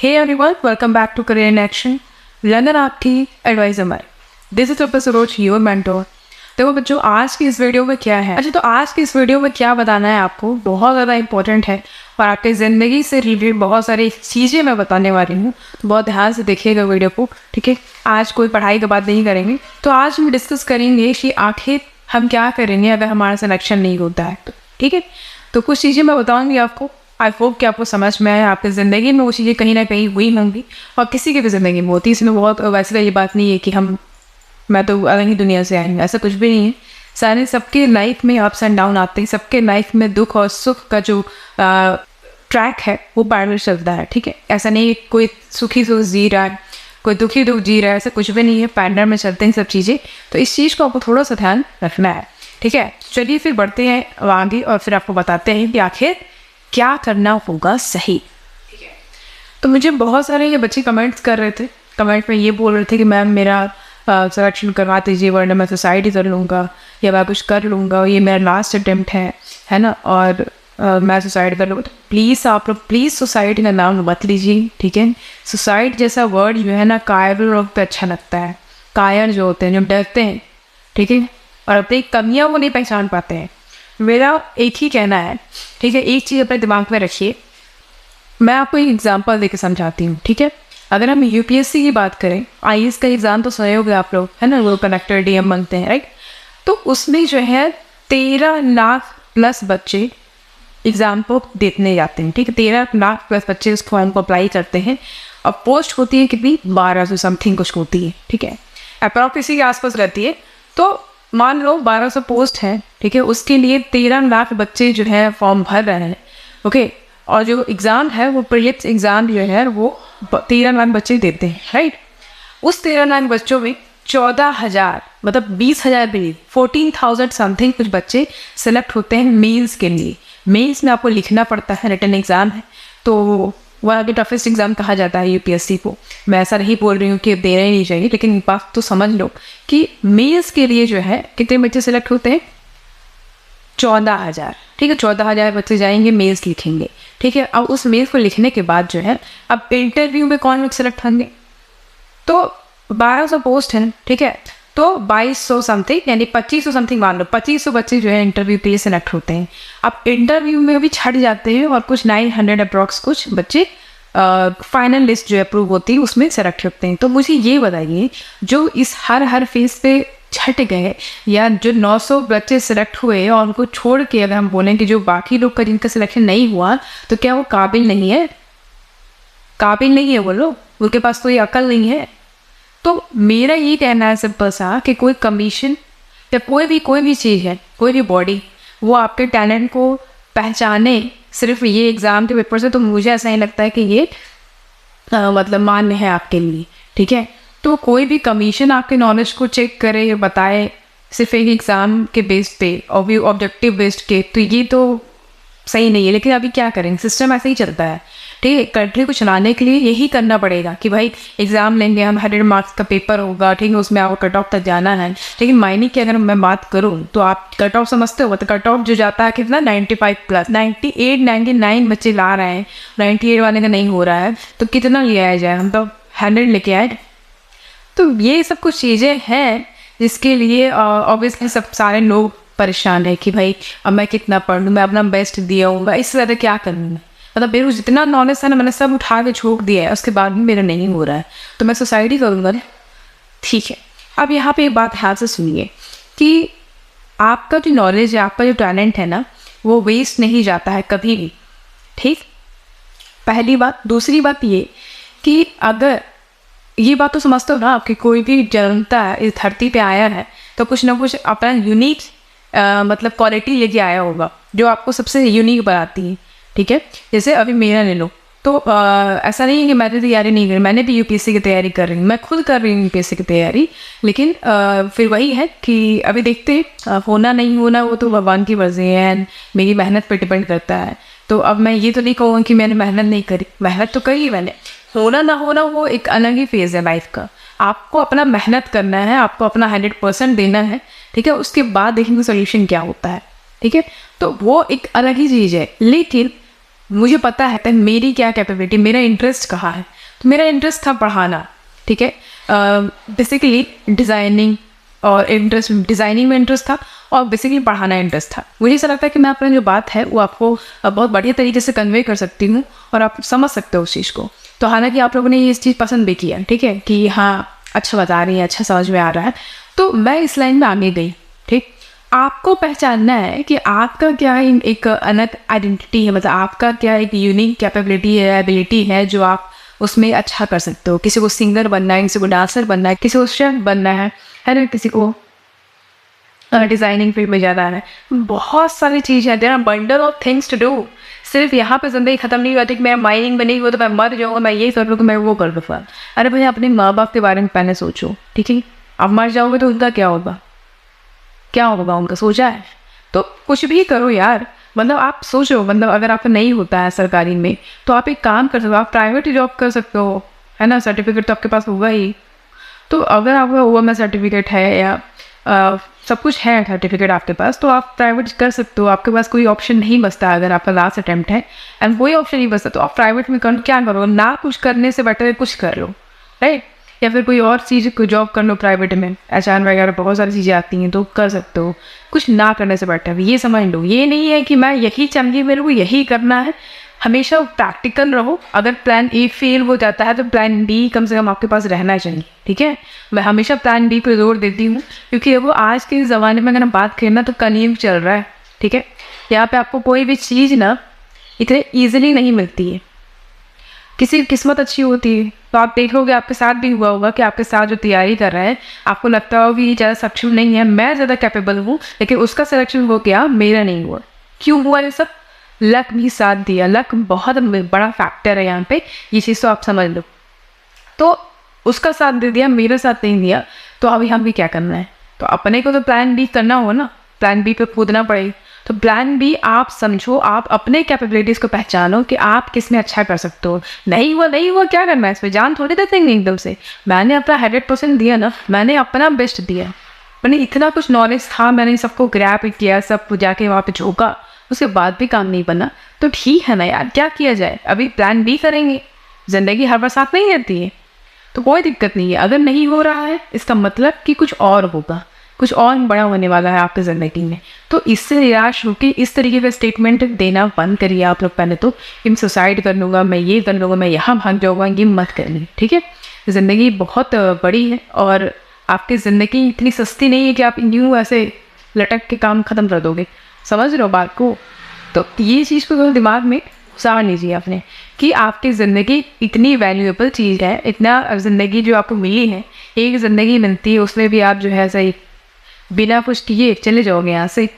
Hey everyone, welcome back to Career in Action. Learner आपकी adviser मैं। This is professor Saroj, your mentor. देखो बच्चों, आज की इस वीडियो में क्या है, तो आज की इस वीडियो में क्या बताना है आपको बहुत ज़्यादा इंपॉर्टेंट है और आपकी ज़िंदगी से रिलेटेड बहुत सारी चीज़ें मैं बताने वाली हूँ। तो बहुत ध्यान से देखिएगा वीडियो को, ठीक है। आज कोई पढ़ाई की बात नहीं करेंगे, तो आज हम डिस्कस करेंगे कि आखिर हम क्या करेंगे अगर हमारा सिलेक्शन नहीं होता है, ठीक है। तो कुछ चीज़ें मैं बताऊँगी आपको। आई होप कि आपको समझ में आए, आपकी ज़िंदगी में वो चीज़ें कहीं ना कहीं हुई होंगी और किसी की भी ज़िंदगी में होती। इसमें बहुत वैसे ये बात नहीं है कि मैं तो अलग ही दुनिया से आई हूँ, ऐसा कुछ भी नहीं है। सारे सबके लाइफ में अप्स एंड डाउन आते हैं, सबके लाइफ में दुख और सुख का जो ट्रैक है वो पैरेलल चलता है, ठीक है। ऐसा नहीं है कोई सुखी सुख जी रहा है, कोई दुखी दुख जी रहा है, ऐसा कुछ भी नहीं है। पैरेलल में चलते हैं सब चीज़ें, तो इस चीज़ को आपको थोड़ा सा ध्यान रखना है, ठीक है। चलिए फिर बढ़ते हैं आगे और फिर आपको बताते हैं कि आखिर क्या करना होगा सही, ठीक है। तो मुझे बहुत सारे ये बच्चे कमेंट्स कर रहे थे, कमेंट में ये बोल रहे थे कि मैम मेरा सिलेक्शन करवा दीजिए वरना मैं सुसाइड कर लूँगा या मैं कुछ कर लूँगा, ये मेरा लास्ट अटेम्प्ट है ना, और मैं सुसाइड कर लूँगा। तो प्लीज़ आप लोग प्लीज़ सुसाइड का नाम मत लीजिए, ठीक है। सुसाइड जैसा वर्ड जो है ना, कायर लोग पे अच्छा लगता है। कायर जो होते हैं, जो डरते हैं, ठीक है, और अपनी कमियाँ वो नहीं पहचान पाते हैं। मेरा एक ही कहना है, ठीक है, एक चीज़ अपने दिमाग में रखिए। मैं आपको एक एग्जांपल देकर समझाती हूँ, ठीक है। अगर हम यूपीएससी की बात करें, आईएएस का एग्ज़ाम तो सुने होंगे आप लोग, है ना, वो कलेक्टर डीएम बनते हैं, राइट। तो उसमें जो है 13 लाख प्लस बच्चे एग्ज़ाम को देने जाते हैं, ठीक है। 13 लाख प्लस बच्चे उस फॉर्म को अप्लाई करते हैं और पोस्ट होती है कितनी, 1200 समथिंग कुछ होती है, ठीक है, अप्रॉक्स इसी के आसपास रहती है। तो मान लो 1200 पोस्ट है, ठीक है, उसके लिए 13 लाख बच्चे जो है फॉर्म भर रहे हैं, ओके। और जो एग्ज़ाम है वो प्रीलिम्स एग्ज़ाम जो है वो 13 लाख बच्चे देते हैं, राइट। उस 13 लाख बच्चों में 14,000 मतलब 20,000 भी 14,000 समथिंग कुछ बच्चे सेलेक्ट होते हैं मेंस के लिए। मेंस में आपको लिखना पड़ता है, रिटन एग्ज़ाम है, तो वह अभी टफेस्ट एग्ज़ाम कहा जाता है यूपीएससी को। मैं ऐसा नहीं बोल रही हूँ कि देना ही नहीं चाहिए, लेकिन बात तो समझ लो कि मेंस के लिए जो है कितने बच्चे सेलेक्ट होते हैं, 14,000, ठीक है। 14,000 बच्चे जाएंगे, मेंस लिखेंगे, ठीक है। अब उस मेंस को लिखने के बाद जो है अब इंटरव्यू में कौन लोग सेलेक्ट होंगे, तो 1200 पोस्ट है, ठीक है, तो 2200 समथिंग यानी 2500 समथिंग मान लो, 2500 बच्चे जो है इंटरव्यू के लिए सेलेक्ट होते हैं। अब इंटरव्यू में भी छट जाते हैं और कुछ 900 अप्रॉक्स कुछ बच्चे फाइनल लिस्ट जो अप्रूव होती है उसमें सेलेक्ट होते हैं। तो मुझे ये बताइए, जो इस हर फेज पे छट गए या जो 900 बच्चे सेलेक्ट हुए और उनको छोड़ के अगर हम बोलें कि जो बाकी लोग का जिनका सिलेक्शन नहीं हुआ, तो क्या वो काबिल नहीं है? काबिल नहीं है वो लोग, उनके पास कोई अकल नहीं है। तो मेरा ये कहना है सिंपल सा कि कोई कमीशन या कोई भी चीज़ है, कोई भी बॉडी, वो आपके टैलेंट को पहचाने सिर्फ ये एग्ज़ाम के पेपर से, तो मुझे ऐसा ही लगता है कि ये मतलब मान्य है आपके लिए, ठीक है। तो कोई भी कमीशन आपके नॉलेज को चेक करे या बताए सिर्फ एक एग्ज़ाम के बेस पे और भी ऑब्जेक्टिव बेस्ड के, तो ये तो सही नहीं है। लेकिन अभी क्या करेंगे, सिस्टम ऐसे ही चलता है, ठीक है। कंट्री को चलाने के लिए यही करना पड़ेगा कि भाई एग्ज़ाम लेंगे हम, 100 मार्क्स का पेपर होगा, ठीक है, उसमें आपको कट ऑफ तक जाना है। लेकिन मायने की अगर मैं बात करूँ तो आप कट ऑफ समझते हो, तो कट ऑफ जो जाता है कितना, 95 प्लस, 98 99 बच्चे ला रहे हैं, 98 वाले का नहीं हो रहा है, तो कितना ले आया जाए, हम तो 100 लेके आए। तो ये सब कुछ चीज़ें हैं जिसके लिए ऑब्वियसली सब सारे लोग परेशान है कि भाई अब मैं कितना पढ़ लूँ, मैं अपना बेस्ट दिया हूँ, मैं इससे ज़्यादा क्या करूँ, मतलब मेरे को जितना नॉलेज था ना मैंने सब उठा के छोड़ दिया है, उसके बाद भी मेरा नहीं हो रहा है, तो मैं सुसाइड ही करूँगा ना, ठीक है। अब यहाँ पे एक बात ध्यान से सुनिए कि आपका जो नॉलेज है, आपका जो टैलेंट है ना, वो वेस्ट नहीं जाता है कभी भी, ठीक, पहली बात। दूसरी बात ये कि अगर ये बात तो समझते हो ना, आपकी कोई भी जनता इस धरती पे आया है तो कुछ ना कुछ अपना यूनिक मतलब क्वालिटी लेके आया होगा जो आपको सबसे यूनिक बनाती है, ठीक है। जैसे अभी मेरा ले लो, तो ऐसा नहीं है कि मैंने तैयारी नहीं करी, मैंने भी यूपीएससी की तैयारी कर रही हूँ, मैं खुद कर रही हूँ यूपीएससी की तैयारी। लेकिन फिर वही है कि अभी देखते होना नहीं होना वो तो भगवान की मर्जी है, एंड मेरी मेहनत पर डिपेंड करता है। तो अब मैं ये तो नहीं कहूँगा कि मैंने मेहनत नहीं करी, मेहनत तो करी मैंने। होना ना होना वो एक अलग ही फेज़ है लाइफ का। आपको अपना मेहनत करना है, आपको अपना 100% देना है, ठीक है। उसके बाद देखेंगे सोल्यूशन क्या होता है, ठीक है। तो वो एक अलग ही चीज़ है। लेकिन मुझे पता है मेरी क्या कैपेबिलिटी, मेरा इंटरेस्ट कहाँ है। तो मेरा इंटरेस्ट था पढ़ाना, ठीक है। बेसिकली डिज़ाइनिंग और डिज़ाइनिंग में इंटरेस्ट था और बेसिकली पढ़ाना इंटरेस्ट था। मुझे ऐसा लगता है कि मैं अपनी जो बात है वो आपको बहुत बढ़िया तरीके से कन्वे कर सकती हूँ और आप समझ सकते हो उस चीज़ को। तो हालांकि आप लोगों ने ये इस चीज़ पसंद भी किया, ठीक है, कि हाँ अच्छा बता रही है, अच्छा समझ में आ रहा है, तो मैं इस लाइन में आगे गई। ठीक, आपको पहचानना है कि आपका क्या एक अलग आइडेंटिटी है, मतलब आपका क्या एक यूनिक कैपेबिलिटी है, एबिलिटी है जो आप उसमें अच्छा कर सकते हो। किसी को सिंगर बनना है, किसी को डांसर बनना है, किसी को शेफ बनना है ना, किसी को डिज़ाइनिंग फील्ड में जाना है, बहुत सारी चीज़ है। There are bundle of things to do. सिर्फ यहाँ पे ज़िंदगी ख़त्म नहीं होती कि मैं माइनिंग बनी हुई तो मैं मर जाऊँगा, मैं ये कर लूँगा, मैं वो कर लूँगा। अरे भैया अपने माँ बाप के बारे में पहले सोचो, ठीक है। अब मर जाओगे तो उनका क्या होगा, क्या होगा उनका, सोचा है? तो कुछ भी करो यार, मतलब आप सोचो, मतलब अगर आपका नहीं होता है सरकारी में तो आप एक काम कर सकते हो, आप प्राइवेट जॉब कर सकते हो, है ना। सर्टिफिकेट तो आपके पास होगा ही। तो अगर आपका OMS सर्टिफिकेट है या सब कुछ है सर्टिफिकेट आपके पास, तो आप प्राइवेट कर सकते हो। आपके पास कोई ऑप्शन नहीं बचता अगर आपका लास्ट अटैम्प्ट है एंड कोई ऑप्शन नहीं बचता, तो आप प्राइवेट में क्या करो ना, कुछ करने से बेटर कुछ कर लो, राइट। या फिर कोई और चीज़ को जॉब कर लो प्राइवेट में, HR वगैरह बहुत सारी चीज़ें आती हैं तो कर सकते हो। कुछ ना करने से बेटर ये समझ लो। ये नहीं है कि मैं यही चाहिए, मेरे को यही करना है। हमेशा प्रैक्टिकल रहो। अगर प्लान A फेल हो जाता है तो प्लान B कम से कम आपके पास रहना चाहिए, ठीक है। मैं हमेशा प्लान B पे जोर देती हूँ क्योंकि अब वो आज के ज़माने में अगर हम बात करें ना तो कलयुग चल रहा है, ठीक है। यहाँ पे आपको कोई भी चीज़ ना इतने ईजिली नहीं मिलती है। किसी की किस्मत अच्छी होती है तो आप देखोगे, आपके साथ भी हुआ होगा कि आपके साथ जो तैयारी कर रहा है आपको लगता होगा कि ये ज़्यादा सक्षम नहीं है, मैं ज़्यादा कैपेबल हूँ, लेकिन उसका सिलेक्शन हो गया, मेरा नहीं हुआ। क्यों हुआ ये सब? लक भी साथ दिया। लक बहुत बड़ा फैक्टर है यहाँ पे, ये चीज़ तो आप समझ लो। तो उसका साथ दे दिया, मेरा साथ नहीं दिया, तो अभी हम भी क्या करना है? तो अपने को तो प्लान B करना हो ना, प्लान B पे कूदना पड़ेगा। तो प्लान B आप समझो, आप अपने कैपेबिलिटीज़ को पहचानो कि आप किस में अच्छा कर सकते हो। नहीं हुआ क्या करना है? इस पर जान थोड़ी देते हैं एकदम से। मैंने अपना 100% दिया ना, मैंने अपना बेस्ट दिया। मैंने इतना कुछ नॉलेज था, मैंने सबको ग्रैब किया, सब जाके वहाँ पे झोंका, उसके बाद भी काम नहीं बना तो ठीक है ना यार, क्या किया जाए। अभी प्लान B करेंगे, ज़िंदगी हर बार साथ नहीं रहती है, तो कोई दिक्कत नहीं है। अगर नहीं हो रहा है इसका मतलब कि कुछ और होगा, कुछ और बड़ा होने वाला है आपकी ज़िंदगी में। तो इससे निराश होकर इस तरीके का स्टेटमेंट देना बंद करिए आप लोग पहले तो, कि मैं सुसाइड कर लूँगा, मैं ये कर लूँगा, मैं यहाँ भाग जाऊँगा, ये मत करिए, ठीक है। ज़िंदगी बहुत बड़ी है और आपकी ज़िंदगी इतनी सस्ती नहीं है कि आप यूँ ऐसे लटक के काम ख़त्म कर दोगे। समझ रहे हो बात को? तो ये चीज़ को दिमाग में घुसा लीजिए अपने कि आपकी ज़िंदगी इतनी वैल्यूएबल चीज़ है, इतना ज़िंदगी जो आपको मिली है, एक ज़िंदगी मिलती है, उसमें भी आप जो है सही बिना कुछ किए चले जाओगे यहाँ से।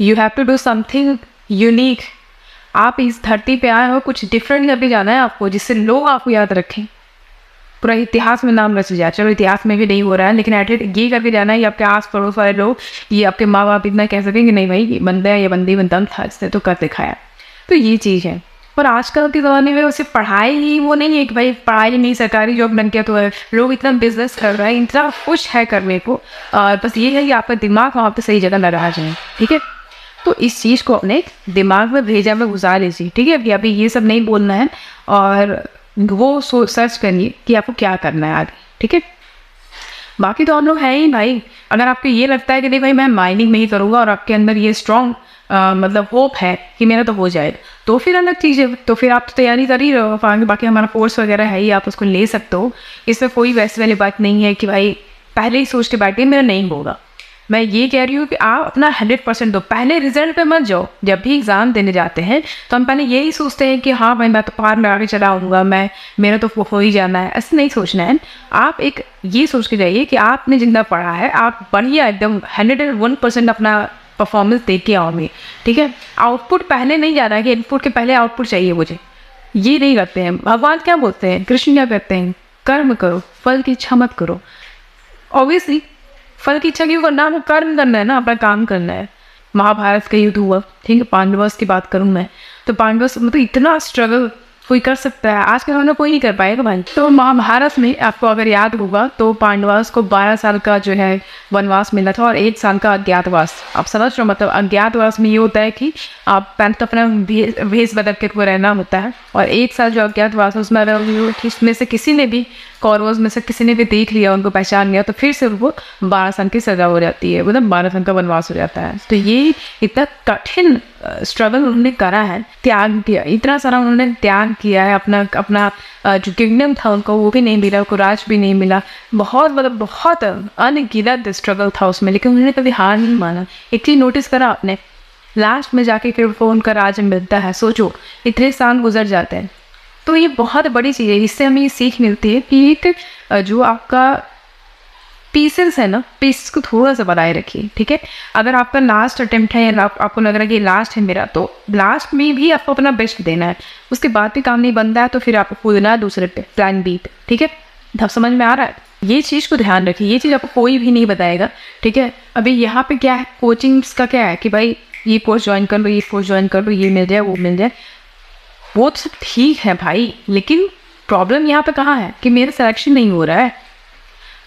You have to do something unique. आप इस धरती पे आए हो, कुछ डिफरेंट करके जाना है आपको, जिससे लोग आपको याद रखें, पूरा इतिहास में नाम रच जाए। चलो इतिहास में भी नहीं हो रहा है, लेकिन एटलीस्ट ये करके जाना है, ये आपके आस पड़ोस वाले लोग, ये आपके माँ बाप इतना कह सकें कि नहीं भाई ये बंदा है, ये बंदी में दम था, इसने तो कर दिखाया। तो ये चीज़ है। और आजकल के ज़माने में सिर्फ पढ़ाई ही वो नहीं है कि भाई पढ़ाई नहीं, सरकारी जॉब लग गया तो है। लोग इतना बिजनेस कर रहे हैं, इतना कुछ है करने को, और बस ये है कि आपका दिमाग वहाँ पर सही जगह लगा जाए, ठीक है। तो इस चीज़ को अपने दिमाग में भेजा में घुसा लीजिए, ठीक है। अभी ये सब नहीं बोलना है और वो सर्च करिए कि आपको क्या करना है आगे, ठीक है। बाकी तो हम लोग हैं ही भाई। अगर आपको ये लगता है कि नहीं भाई मैं माइनिंग में ही करूँगा और आपके अंदर ये स्ट्रॉन्ग मतलब होप है कि मेरा तो हो जाएगा, तो फिर अलग चीज़ है। तो फिर आप तो तैयारी कर ही रहे हो, बाकी हमारा कोर्स वगैरह है ही, आप उसको ले सकते हो। इसमें कोई वैसे वाली बात नहीं है कि भाई पहले ही सोच के बैठिए मेरा नहीं होगा। मैं ये कह रही हूँ कि आप अपना 100% दो। पहले रिजल्ट पे मत जाओ। जब भी एग्ज़ाम देने जाते हैं तो हम पहले यही सोचते हैं कि हाँ भाई मैं तो पार में आगे चला आऊँगा, मेरा तो हो ही जाना है। ऐसे नहीं सोचना है। आप एक ये सोच के जाइए कि आपने जितना पढ़ा है आप बढ़िया एकदम 101% अपना परफॉर्मेंस दे के आओगे, ठीक है। आउटपुट पहले नहीं जा रहा है कि इनपुट के पहले आउटपुट चाहिए मुझे, ये नहीं करते हैं। भगवान क्या बोलते हैं, कृष्ण क्या कहते हैं, कर्म करो फल की इच्छा मत करो। ऑब्वियसली फल की इच्छा क्यों करना, हमें कर्म करना है ना, अपना काम करना है। महाभारत का युद्ध हुआ, ठीक है, पांडवों की बात करूँ मैं तो पांडवों मतलब इतना स्ट्रगल कोई कर सकता है, आज के ज़माने में कोई नहीं कर पाएगा भाई। तो महाभारत में आपको अगर याद होगा तो पांडवास को 12 साल का जो है वनवास मिला था और 1 साल का अज्ञातवास। आप समझ रहे हो, मतलब अज्ञातवास में ये होता है कि आप पैंत अपना भेष बदल के रहना होता है, और 1 साल जो अज्ञातवास है उसमें अगर इसमें से किसी ने भी, कौरवों में से किसी ने भी देख लिया, उनको पहचान लिया, तो फिर से उनको 12 साल की सज़ा हो जाती है, मतलब 12 साल का वनवास हो जाता है। तो ये इतना कठिन स्ट्रगल उन्होंने करा है, त्याग किया, इतना सारा उन्होंने त्याग किया है। अपना जो किंगडम था उनको वो भी नहीं मिला, उनको राज भी नहीं मिला, बहुत मतलब बहुत अनगिनत स्ट्रगल था उसमें, लेकिन उन्होंने कभी हार नहीं माना। एक चीज़ नोटिस करा आपने, लास्ट में जाके फिर वो उनका राज मिलता है। सोचो इतने साल गुजर जाते हैं, तो ये बहुत बड़ी चीज़ है। इससे हमें ये सीख मिलती है कि एक जो आपका पीसेस है ना, पीसेस को थोड़ा सा बनाए रखिए, ठीक है। अगर आपका लास्ट अटेम्प्ट है या आपको लग रहा है कि लास्ट है मेरा, तो लास्ट में भी आपको अपना बेस्ट देना है। उसके बाद भी काम नहीं बनता है तो फिर आपको कूदना है दूसरे पे, प्लान बी पे, ठीक है। अब समझ में आ रहा है? ये चीज़ को ध्यान रखिए, ये चीज़ आपको कोई भी नहीं बताएगा, ठीक है। अभी यहाँ पे क्या है, कोचिंग्स का क्या है कि भाई ये कोर्स ज्वाइन कर लो, ये कोर्स ज्वाइन कर लो, ये मिल जाए, वो मिल जाए, वो तो सब ठीक है भाई, लेकिन प्रॉब्लम यहाँ पे कहाँ है कि मेरा सिलेक्शन नहीं हो रहा है।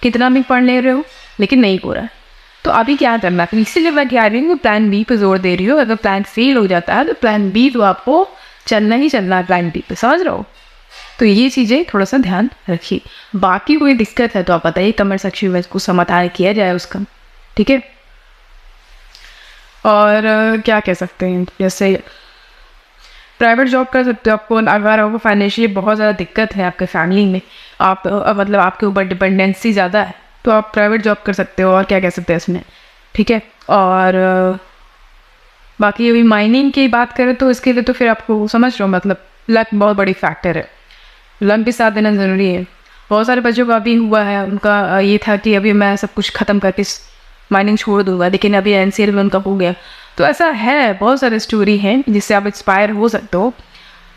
कितना भी पढ़ ले रहे हो लेकिन नहीं हो रहा है, तो अभी क्या करना है? इसीलिए मैं क्या रही हूँ, प्लान बी पे जोर दे रही हूँ। अगर प्लान फेल हो जाता है तो प्लान बी तो आपको चलना ही चलना है, प्लान बी पे, समझ रहे हो? तो ये चीज़ें थोड़ा सा ध्यान रखिए। बाकी कोई दिक्कत है तो आप बताइए कमेंट सेक्शन में, इसको समाधान किया जाए उसका, ठीक है। और क्या कह सकते हैं, जैसे प्राइवेट जॉब कर सकते हो। आपको अगर आपको फाइनेंशियली बहुत ज़्यादा दिक्कत है आपके फैमिली में, आप मतलब आपके ऊपर डिपेंडेंसी ज़्यादा है, तो आप प्राइवेट जॉब कर सकते हो। और क्या कह सकते हैं इसमें, ठीक है। और बाकी अभी माइनिंग की बात करें तो इसके लिए तो फिर आपको समझ रहे हो, मतलब लक बहुत बड़ी फैक्टर है, लक भी साथ देना ज़रूरी है। बहुत सारे बच्चों का अभी हुआ है, उनका ये था कि अभी मैं सब कुछ ख़त्म करके माइनिंग छोड़ दूंगा, लेकिन अभी NCL में उनका हो गया। तो ऐसा है, बहुत सारे स्टोरी हैं जिससे आप इंस्पायर हो सकते हो,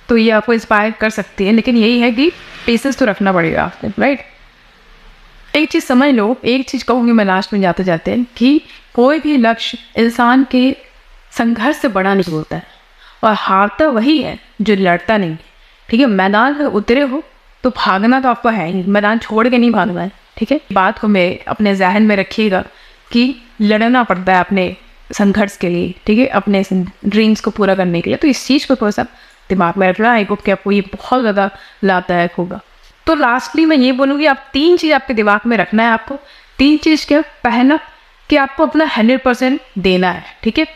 तो ये आपको इंस्पायर कर सकती है। लेकिन यही है कि पेशेंस तो रखना पड़ेगा आपको, राइट। एक चीज़ समझ लो, एक चीज़ कहूँगी मैं लास्ट में जाते जाते, कि कोई भी लक्ष्य इंसान के संघर्ष से बड़ा नहीं होता है, और हारता वही है जो लड़ता नहीं, ठीक है। मैदान में उतरे हो तो भागना तो आपको है ही, मैदान छोड़ के नहीं भागना है, ठीक है। बात को मैं अपने जहन में रखिएगा कि लड़ना पड़ता है अपने संघर्ष के लिए, ठीक है, अपने ड्रीम्स को पूरा करने के लिए। तो इस चीज़ को थोड़ा सा दिमाग में रखना, आई होप कि आपको ये बहुत ज़्यादा लाभदायक होगा। तो लास्टली मैं ये बोलूँगी, आप 3 चीज़ आपके दिमाग में रखना है आपको। 3 चीज़ क्या? पहला कि आपको अपना 100% देना है, ठीक है,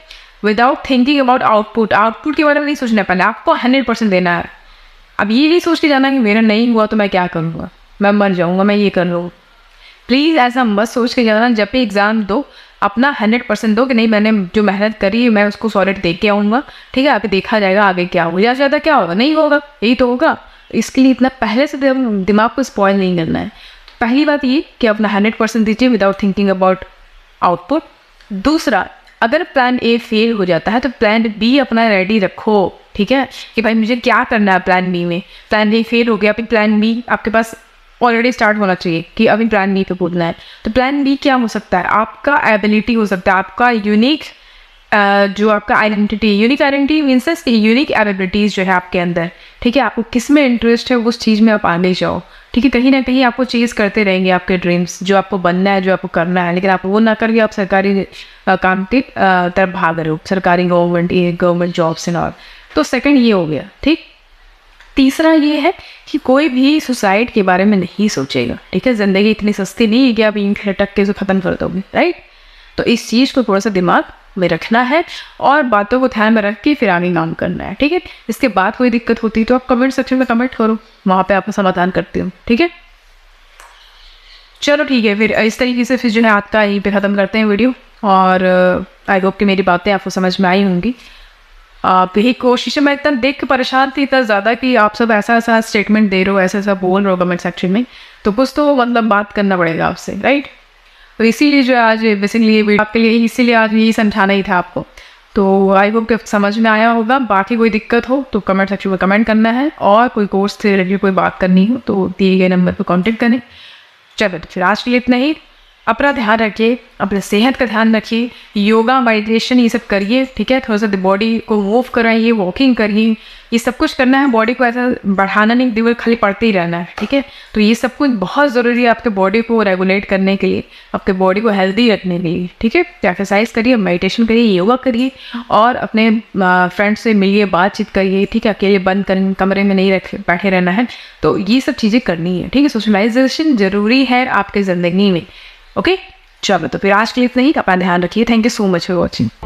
without thinking about output. Output के बारे में नहीं सोचना, पहले आपको 100% देना है। अब ये नहीं सोच के जाना कि मेरा नहीं हुआ तो मैं क्या करूँगा, मैं मर जाऊँगा, मैं ये कर लूँ। प्लीज़ ऐसा मत सोच के जाना। जब भी एग्ज़ाम दो अपना 100% दो कि नहीं, मैंने जो मेहनत करी है मैं उसको सॉलिड दे के आऊँगा, ठीक है। आगे देखा जाएगा आगे क्या होगा, ज़्यादा ज़्यादा क्या होगा, नहीं होगा, यही तो होगा। इसके लिए इतना पहले से दिमाग को स्पॉइल नहीं करना है। पहली बात ये कि अपना 100% दीजिए विदाउट थिंकिंग अबाउट आउटपुट। दूसरा, अगर प्लान ए फेल हो जाता है तो प्लान बी अपना रेडी रखो, ठीक है, कि भाई मुझे क्या करना है प्लान बी में। प्लान ए फेल हो गया, अभी प्लान बी आपके पास ऑलरेडी स्टार्ट होना चाहिए कि अभी प्लान बी पे कूदना है। तो प्लान बी क्या हो सकता है? आपका एबिलिटी हो सकता है, आपका यूनिक जो आपका identity, unique identity means unique abilities जो है आपके अंदर, ठीक है। आपको किस में इंटरेस्ट है उस चीज़ में आप आगे जाओ, ठीक है। कहीं ना कहीं आपको चेज़ करते रहेंगे आपके ड्रीम्स, जो आपको बनना है, जो आपको करना है, लेकिन आप वो ना करके आप सरकारी काम की तरफ भाग रहे हो, सरकारी गवर्नमेंट जॉब्स एंड ऑल। तो सेकंड ये हो गया, ठीक। तीसरा ये है कि कोई भी सुसाइड के बारे में नहीं सोचेगा, ठीक है। ज़िंदगी इतनी सस्ती नहीं है कि आप ईंट लटक के उसे ख़त्म कर दोगे, राइट। तो इस चीज़ को थोड़ा सा दिमाग में रखना है और बातों को ध्यान में रख के फिर आगे काम करना है, ठीक है। इसके बाद कोई दिक्कत होती है तो आप कमेंट सेक्शन में कमेंट करो, वहाँ पे आपका समाधान करती हूँ, ठीक है। चलो ठीक है, फिर इस तरीके से फिर जो है आज का यहीं पे ख़त्म करते हैं वीडियो। और आई होप कि मेरी बातें आपको समझ में आई होंगी। आप यही कोशिश है, मैं इतना देख के परेशान थी इतना ज़्यादा कि आप सब ऐसा ऐसा स्टेटमेंट दे रहे हो, ऐसा ऐसा बोल रहे हो कमेंट सेक्शन में, तो कुछ तो मतलब बात करना पड़ेगा आपसे, राइट। तो इसीलिए जो आज बेसिकली वीडियो आपके लिए, इसीलिए आज यही समझाना ही था आपको। तो आई होप कि समझ में आया होगा। बाकी कोई दिक्कत हो तो कमेंट सेक्शन में कमेंट करना है, और कोई कोर्स से रिलेटेड कोई बात करनी हो तो दिए गए नंबर पर कॉन्टेक्ट करें। चलो तो फिर आज के लिए इतना ही। अपना ध्यान रखिए, अपने सेहत का ध्यान रखिए, योगा मेडिटेशन ये सब करिए, ठीक है। थोड़ा सा बॉडी को मूव कराइए, वॉकिंग करिए, ये सब कुछ करना है। बॉडी को ऐसा बढ़ाना नहीं, दिमाग खाली पड़ते ही रहना है, ठीक है। तो ये सब कुछ बहुत ज़रूरी है आपके बॉडी को रेगुलेट करने के लिए, आपके बॉडी को हेल्दी रखने के लिए, ठीक है। एक्सरसाइज करिए, मेडिटेशन करिए, योगा करिए और अपने फ्रेंड्स से मिलिए, बातचीत करिए, ठीक है। अकेले बंद कर कमरे में नहीं बैठे रहना है। तो ये सब चीज़ें करनी है, ठीक है। सोशलाइजेशन ज़रूरी है आपके ज़िंदगी में, ओके। चलो तो फिर आज के लिए इतना ही। अपना ध्यान रखिए। Thank you so much for watching.